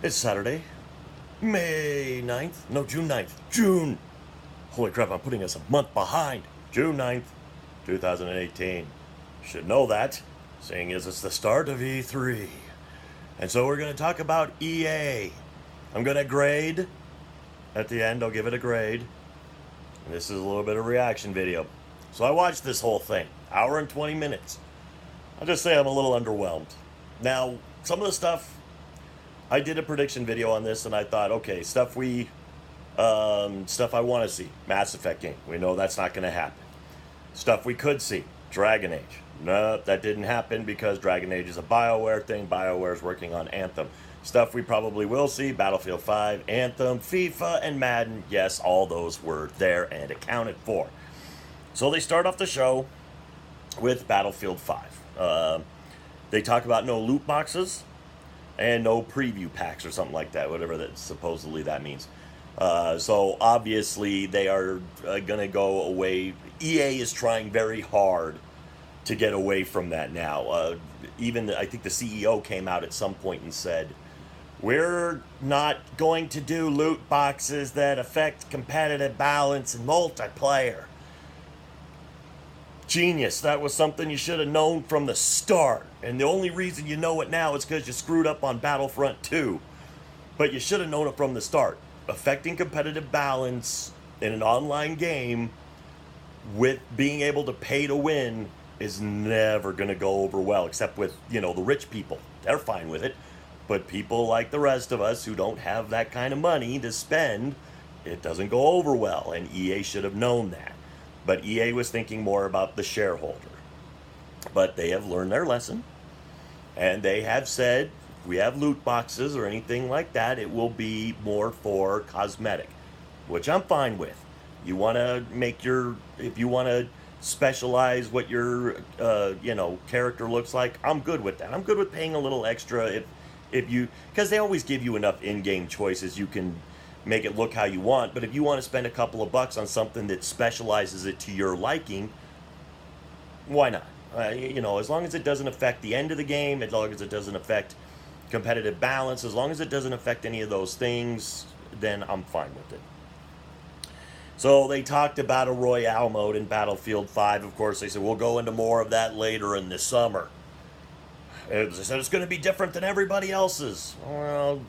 It's Saturday, May 9th. No, June 9th. June! Holy crap, I'm putting us a month behind. June 9th, 2018. Should know that, seeing as it's the start of E3. And so we're going to talk about EA. I'm going to grade. At the end, I'll give it a grade. And this is a little bit of reaction video. So I watched this whole thing, hour and 20 minutes. I'll just say I'm a little underwhelmed. Now, some of the stuff, I did a prediction video on this, and I thought, okay, stuff I want to see. Mass Effect game. We know that's not going to happen. Stuff we could see. Dragon Age. No, that didn't happen because Dragon Age is a BioWare thing. BioWare's working on Anthem. Stuff we probably will see. Battlefield 5, Anthem, FIFA, and Madden. Yes, all those were there and accounted for. So they start off the show with Battlefield 5. They talk about no loot boxes and no preview packs or something like that, whatever that supposedly that means. So obviously they are going to go away. EA is trying very hard to get away from that now. Even I think the CEO came out at some point and said, we're not going to do loot boxes that affect competitive balance and multiplayer. Genius. That was something you should have known from the start. And the only reason you know it now is because you screwed up on Battlefront 2. But you should have known it from the start. Affecting competitive balance in an online game with being able to pay to win is never going to go over well, except with, the rich people. They're fine with it. But people like the rest of us who don't have that kind of money to spend, it doesn't go over well. And EA should have known that. But EA was thinking more about the shareholder. But they have learned their lesson. And they have said, if we have loot boxes or anything like that, it will be more for cosmetic. Which I'm fine with. You want to if you want to specialize what your, character looks like, I'm good with that. I'm good with paying a little extra because they always give you enough in-game choices you can make it look how you want. But if you want to spend a couple of bucks on something that specializes it to your liking, why not? As long as it doesn't affect the end of the game, as long as it doesn't affect competitive balance, as long as it doesn't affect any of those things, then I'm fine with it. So they talked about a Royale mode in Battlefield 5. Of course, they said, we'll go into more of that later in the summer. They said it's going to be different than everybody else's. Well,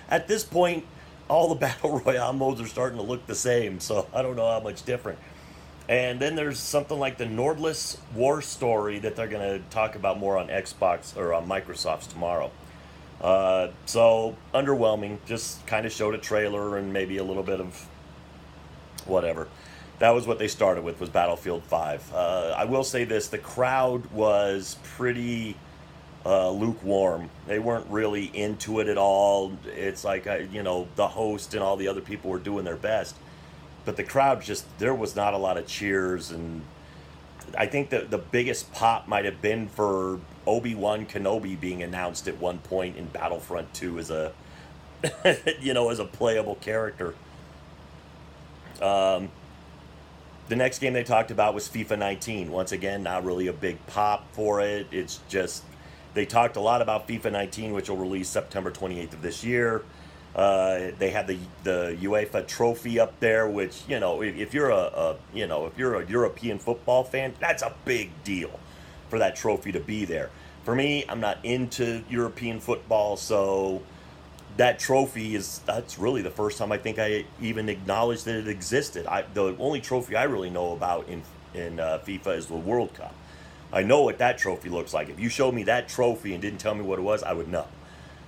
at this point, all the Battle Royale modes are starting to look the same, so I don't know how much different. And then there's something like the Nordless War Story that they're going to talk about more on Xbox or on Microsoft's tomorrow. So, underwhelming. Just kind of showed a trailer and maybe a little bit of whatever. That was what they started with, was Battlefield 5. I will say this, the crowd was pretty lukewarm. They weren't really into it at all. It's like, the host and all the other people were doing their best. But the crowd there was not a lot of cheers. And I think that the biggest pop might have been for Obi-Wan Kenobi being announced at one point in Battlefront 2 as a, as a playable character. The next game they talked about was FIFA 19. Once again, not really a big pop for it. It's just, they talked a lot about FIFA 19, which will release September 28th of this year. They had the UEFA trophy up there, which, if you're if you're a European football fan, that's a big deal for that trophy to be there. For me, I'm not into European football, so that trophy that's really the first time I think I even acknowledged that it existed. The only trophy I really know about in FIFA is the World Cup. I know what that trophy looks like. If you showed me that trophy and didn't tell me what it was, I would know.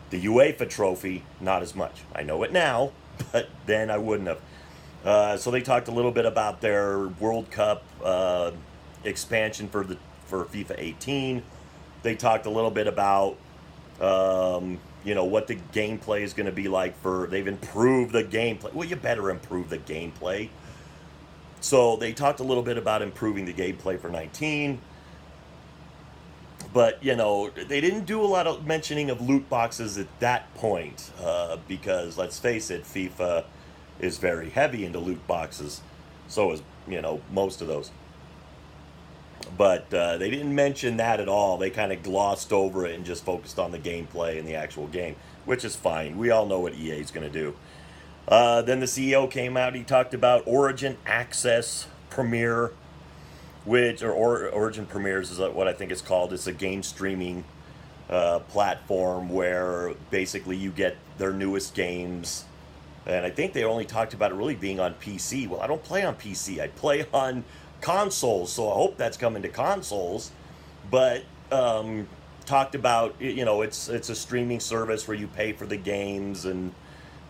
The UEFA trophy, not as much. I know it now, but then I wouldn't have. So they talked a little bit about their World Cup expansion for FIFA 18. They talked a little bit about what the gameplay is going to be like they've improved the gameplay. Well, you better improve the gameplay. So they talked a little bit about improving the gameplay for 19. But, they didn't do a lot of mentioning of loot boxes at that point. Because, let's face it, FIFA is very heavy into loot boxes. So is, most of those. But they didn't mention that at all. They kind of glossed over it and just focused on the gameplay and the actual game, which is fine. We all know what EA is going to do. Then the CEO came out. He talked about Origin Access Premiere, Origin Premieres is what I think it's called. It's a game streaming platform where basically you get their newest games. And I think they only talked about it really being on PC. Well, I don't play on PC. I play on consoles, so I hope that's coming to consoles. But talked about, it's a streaming service where you pay for the games and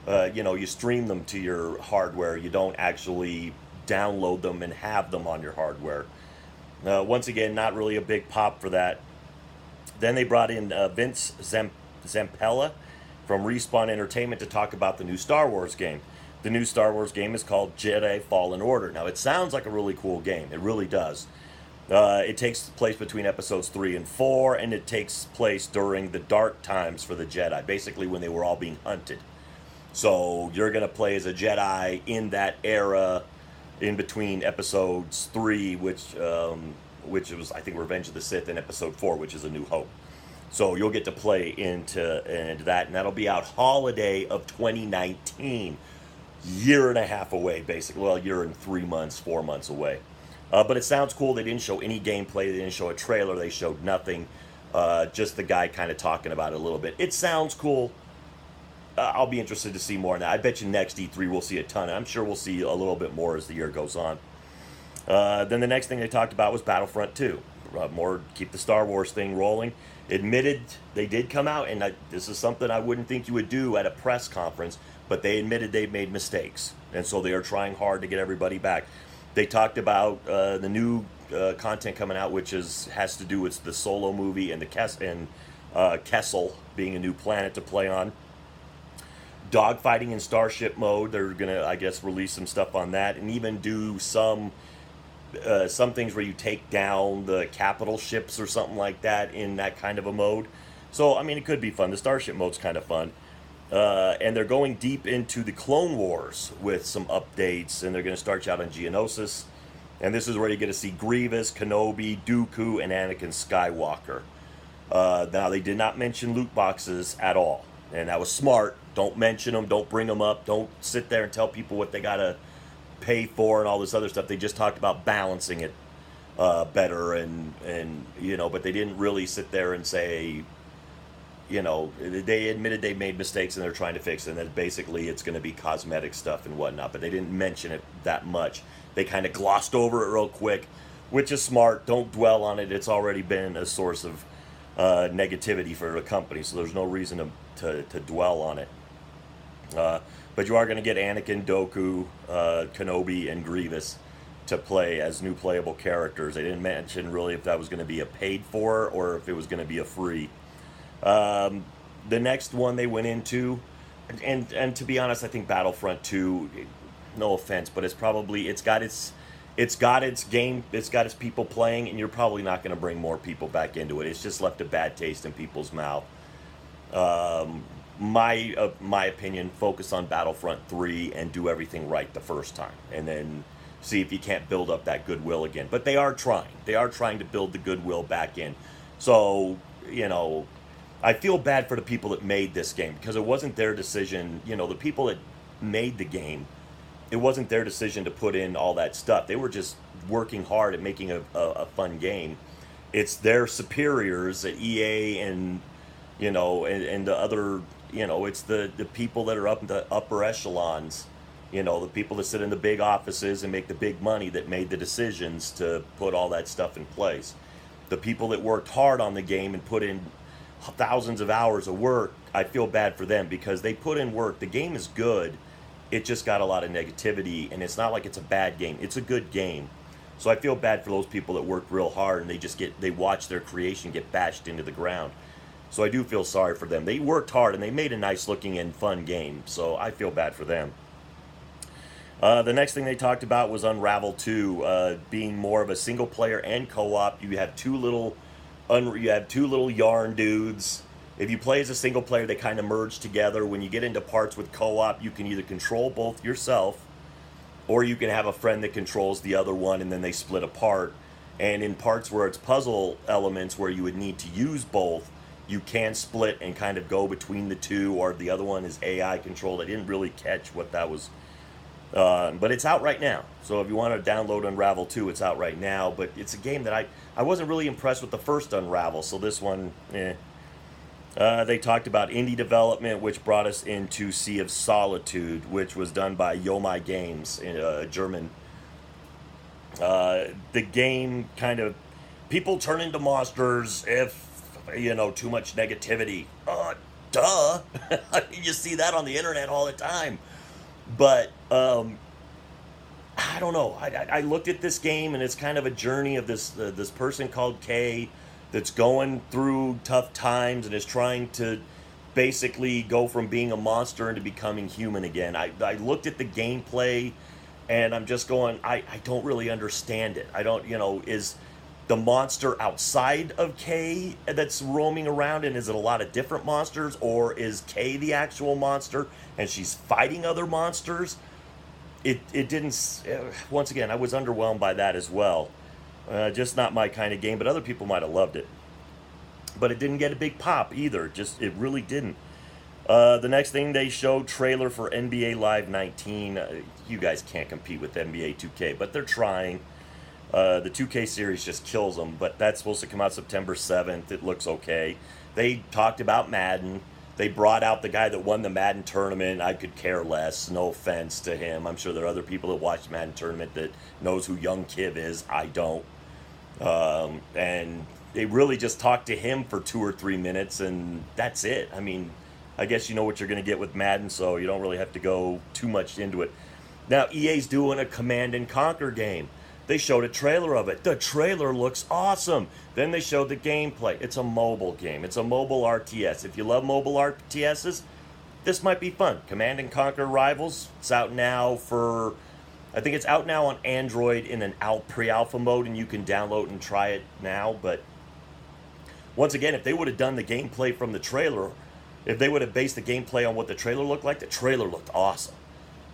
you stream them to your hardware. You don't actually download them and have them on your hardware. Once again, not really a big pop for that. Then they brought in Vince Zampella from Respawn Entertainment to talk about the new Star Wars game. The new Star Wars game is called Jedi Fallen Order. Now, it sounds like a really cool game. It really does. It takes place between episodes 3 and 4, and it takes place during the dark times for the Jedi, basically when they were all being hunted. So you're going to play as a Jedi in that era in between episodes 3, which was, I think, Revenge of the Sith, and episode 4, which is A New Hope. So you'll get to play into that, and that'll be out holiday of 2019. Year and a half away, basically. Well, a year and 3 months, 4 months away. But it sounds cool. They didn't show any gameplay. They didn't show a trailer. They showed nothing. Just the guy kind of talking about it a little bit. It sounds cool. I'll be interested to see more on that. I bet you next E3 we'll see a ton. I'm sure we'll see a little bit more as the year goes on. Then the next thing they talked about was Battlefront 2. More keep the Star Wars thing rolling. Admitted they did come out, and this is something I wouldn't think you would do at a press conference, but they admitted they've made mistakes, and so they are trying hard to get everybody back. They talked about the new content coming out, which has to do with the Solo movie and Kessel being a new planet to play on. Dogfighting in Starship mode. They're gonna, I guess, release some stuff on that, and even do some things where you take down the capital ships or something like that in that kind of a mode. So, I mean, it could be fun. The Starship mode's kind of fun. And they're going deep into the Clone Wars with some updates, and they're going to start you out on Geonosis. And this is where you get to see Grievous, Kenobi, Dooku, and Anakin Skywalker. Now, they did not mention loot boxes at all, and that was smart. Don't mention them. Don't bring them up. Don't sit there and tell people what they got to pay for and all this other stuff. They just talked about balancing it better, and but they didn't really sit there and say, they admitted they made mistakes and they're trying to fix it, and that basically it's going to be cosmetic stuff and whatnot, but they didn't mention it that much. They kind of glossed over it real quick, which is smart. Don't dwell on it. It's already been a source of negativity for the company, so there's no reason to dwell on it. But you are going to get Anakin, Dooku, Kenobi, and Grievous to play as new playable characters. They didn't mention really if that was going to be a paid for or if it was going to be a free. The next one they went into, and to be honest, I think Battlefront 2, no offense, but it's got its game, it's got its people playing, and you're probably not going to bring more people back into it. It's just left a bad taste in people's mouth. My opinion, focus on Battlefront 3 and do everything right the first time, and then see if you can't build up that goodwill again. But they are trying. They are trying to build the goodwill back in. So, I feel bad for the people that made this game, because it wasn't their decision. The people that made the game, it wasn't their decision to put in all that stuff. They were just working hard at making a fun game. It's their superiors at EA and the other, it's the people that are up in the upper echelons, the people that sit in the big offices and make the big money that made the decisions to put all that stuff in place. The people that worked hard on the game and put in thousands of hours of work, I feel bad for them, because they put in work. The game is good. It just got a lot of negativity, and it's not like it's a bad game. It's a good game. So I feel bad for those people that worked real hard and they watch their creation get bashed into the ground. So I do feel sorry for them. They worked hard and they made a nice looking and fun game. So I feel bad for them. The next thing they talked about was Unravel 2, being more of a single player and co-op. You have two little yarn dudes. If you play as a single player, they kind of merge together. When you get into parts with co-op, you can either control both yourself, or you can have a friend that controls the other one, and then they split apart. And in parts where it's puzzle elements where you would need to use both, you can split and kind of go between the two, or the other one is AI controlled. I didn't really catch what that was, but it's out right now. So if you want to download Unravel 2, it's out right now. But it's a game that I wasn't really impressed with the first Unravel, so this one, eh. They talked about indie development, which brought us into Sea of Solitude, which was done by Yomai Games, a German. The game kind of, people turn into monsters if, too much negativity. Duh. You see that on the internet all the time. But I don't know. I looked at this game, and it's kind of a journey of this person called Kay that's going through tough times and is trying to basically go from being a monster into becoming human again. I looked at the gameplay, and I'm just going, I don't really understand it. I don't, is the monster outside of Kay that's roaming around, and is it a lot of different monsters, or is Kay the actual monster and she's fighting other monsters? It didn't, once again, I was underwhelmed by that as well. Just not my kind of game, but other people might have loved it. But it didn't get a big pop either. It really didn't. The next thing they showed, trailer for NBA Live 19. You guys can't compete with NBA 2K, but they're trying. The 2K series just kills them, but that's supposed to come out September 7th. It looks okay. They talked about Madden. They brought out the guy that won the Madden tournament. I could care less. No offense to him. I'm sure there are other people that watch the Madden tournament that knows who Young Kiv is. I don't. And they really just talked to him for 2 or 3 minutes, and that's it. I mean, I guess you know what you're going to get with Madden, so you don't really have to go too much into it. Now, EA's doing a Command and Conquer game. They showed a trailer of it. The trailer looks awesome. Then they showed the gameplay. It's a mobile game. It's a mobile RTS. If you love mobile RTSs, this might be fun. Command and Conquer Rivals. It's out now for, I think it's out now on Android in an pre-alpha mode, and you can download and try it now. But once again, if they would have done the gameplay from the trailer, if they would have based the gameplay on what the trailer looked like, the trailer looked awesome.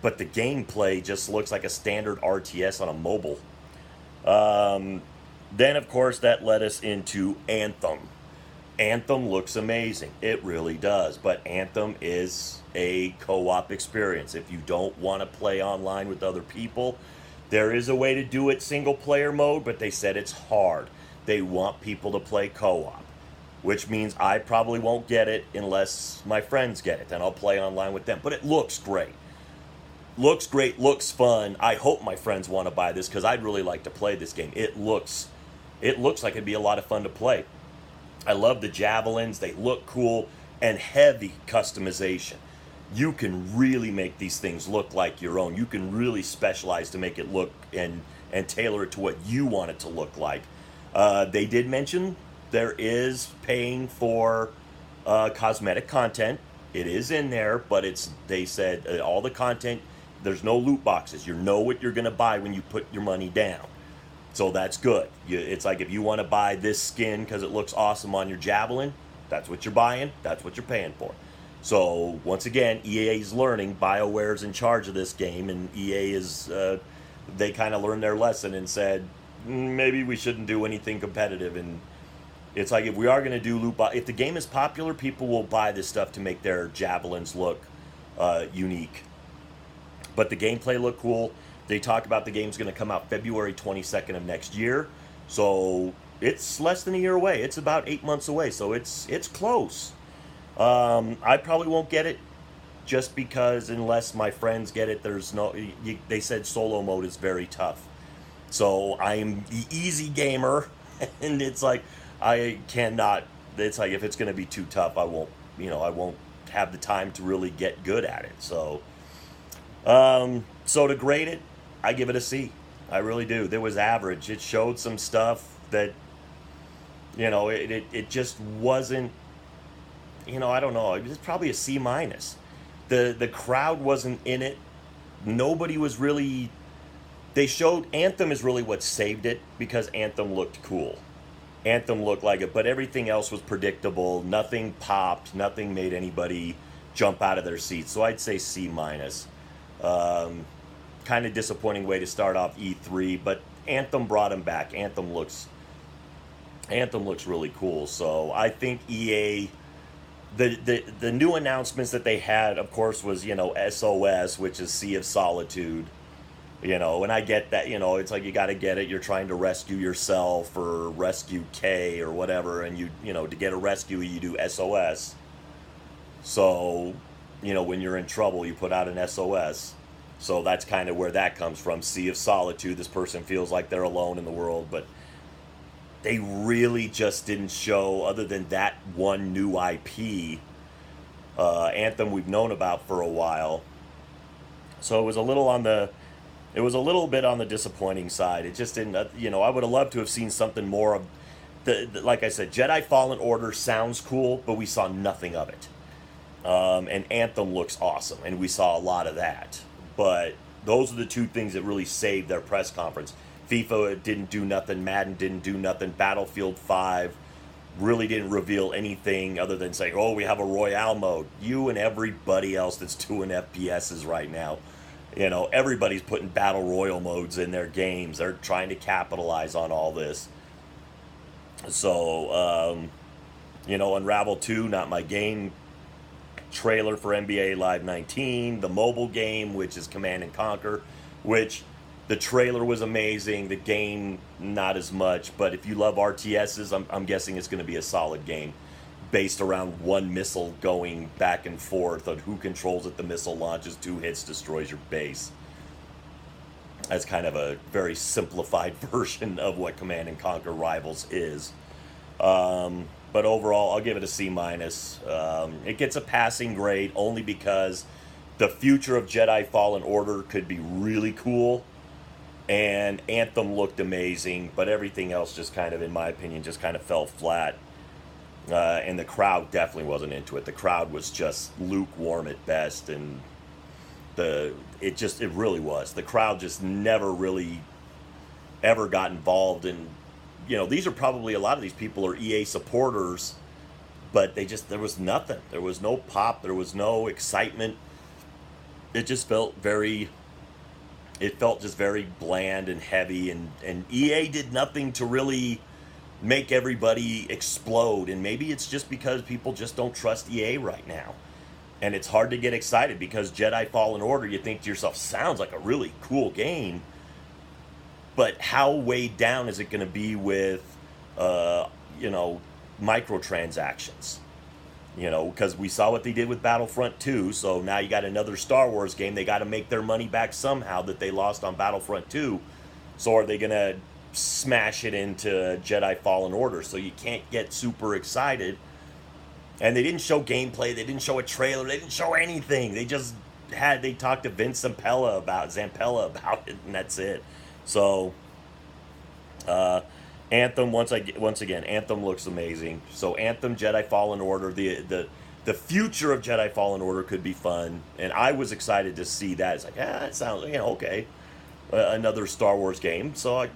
But the gameplay just looks like a standard RTS on a mobile. Then, of course, that led us into Anthem. Anthem looks amazing. It really does. But Anthem is a co-op experience. If you don't want to play online with other people, there is a way to do it single-player mode, but they said it's hard. They want people to play co-op, which means I probably won't get it unless my friends get it. Then I'll play online with them. But it looks great. Looks great, looks fun. I hope my friends want to buy this because I'd really like to play this game. It looks like it'd be a lot of fun to play. I love the javelins. They look cool, and heavy customization. You can really make these things look like your own. You can really specialize to make it look and tailor it to what you want it to look like. They did mention there is paying for cosmetic content. It is in there, but they said all the content, there's no loot boxes. You know what you're going to buy when you put your money down. So that's good. It's like if you want to buy this skin because it looks awesome on your Javelin, that's what you're buying. That's what you're paying for. So once again, EA's learning. BioWare's in charge of this game, and EA is, they kind of learned their lesson and said, maybe we shouldn't do anything competitive. And it's like if we are going to do loot box, if the game is popular, people will buy this stuff to make their Javelins look unique. But the gameplay looked cool. They talk about the game's going to come out February 22nd of next year. So it's less than a year away. It's about 8 months away. So it's close. I probably won't get it just because unless my friends get it, there's no... they said solo mode is very tough. So I'm the easy gamer. And it's like, I cannot... It's like if it's going to be too tough, I won't have the time to really get good at it. So... So to grade it, I give it a C. I really do. There was average. It showed some stuff that, it just wasn't, I don't know. It was probably a C minus. The crowd wasn't in it. Nobody was really, they showed Anthem is really what saved it because Anthem looked cool. Anthem looked like it, but everything else was predictable. Nothing popped. Nothing made anybody jump out of their seats. So I'd say C minus. Kind of disappointing way to start off E3, but Anthem brought him back. Anthem looks really cool. So I think EA, the new announcements that they had, of course, was, SOS, which is Sea of Solitude. And I get that, it's like you got to get it. You're trying to rescue yourself or rescue K or whatever, and to get a rescue, you do SOS. So, when you're in trouble, you put out an SOS. So that's kind of where that comes from. Sea of Solitude. This person feels like they're alone in the world, but they really just didn't show, other than that one new IP. Anthem we've known about for a while. So it was a little bit on the disappointing side. It just didn't, I would have loved to have seen something more of like I said, Jedi Fallen Order sounds cool, but we saw nothing of it. And Anthem looks awesome, and we saw a lot of that. But those are the two things that really saved their press conference. FIFA didn't do nothing, Madden didn't do nothing, Battlefield 5 really didn't reveal anything other than saying, oh, we have a Royale mode. You and everybody else that's doing FPSs right now, everybody's putting Battle Royale modes in their games. They're trying to capitalize on all this. So, Unravel 2, not my game. Trailer for NBA Live 19, the mobile game, which is Command and Conquer, which the trailer was amazing, the game not as much, but if you love RTSs, I'm guessing it's going to be a solid game based around one missile going back and forth on who controls it. The missile launches, 2 hits, destroys your base. That's kind of a very simplified version of what Command and Conquer Rivals is. But overall, I'll give it a C-. It gets a passing grade only because the future of Jedi Fallen Order could be really cool. And Anthem looked amazing, but everything else just kind of, in my opinion, just kind of fell flat. And the crowd definitely wasn't into it. The crowd was just lukewarm at best, and it really was. The crowd just never really ever got involved in. These are probably, a lot of these people are EA supporters, but there was nothing. There was no pop. There was no excitement. It just felt just very bland and heavy, and EA did nothing to really make everybody explode. And maybe it's just because people just don't trust EA right now. And it's hard to get excited because Jedi Fallen Order, you think to yourself, sounds like a really cool game. But how weighed down is it going to be with, microtransactions? Because we saw what they did with Battlefront 2, so now you got another Star Wars game. They got to make their money back somehow that they lost on Battlefront 2. So are they going to smash it into Jedi Fallen Order? So you can't get super excited. And they didn't show gameplay. They didn't show a trailer. They didn't show anything. They talked to Vince Zampella about it, and that's it. So, Anthem, once again, Anthem looks amazing. So Anthem, Jedi Fallen Order, the future of Jedi Fallen Order could be fun, and I was excited to see that. It's like, it sounds, okay, another Star Wars game. So,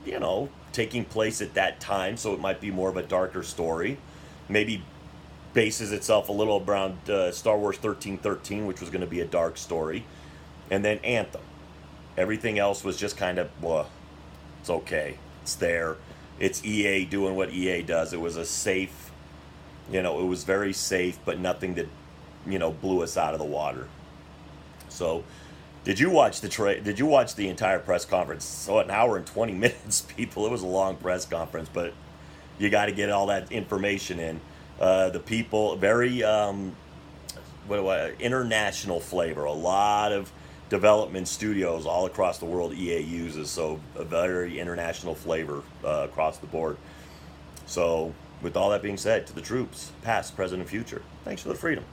taking place at that time, so it might be more of a darker story. Maybe bases itself a little around Star Wars 1313, which was going to be a dark story, and then Anthem. Everything else was just kind of, it's okay. It's there. It's EA doing what EA does. It was a safe, it was very safe, but nothing that, blew us out of the water. So, did you watch the entire press conference? So, an hour and 20 minutes, people. It was a long press conference, but you got to get all that information in. The people, very, international flavor. A lot of development studios all across the world EA uses, so a very international flavor across the board. So with all that being said, to the troops, past, present, and future, thanks for the freedom.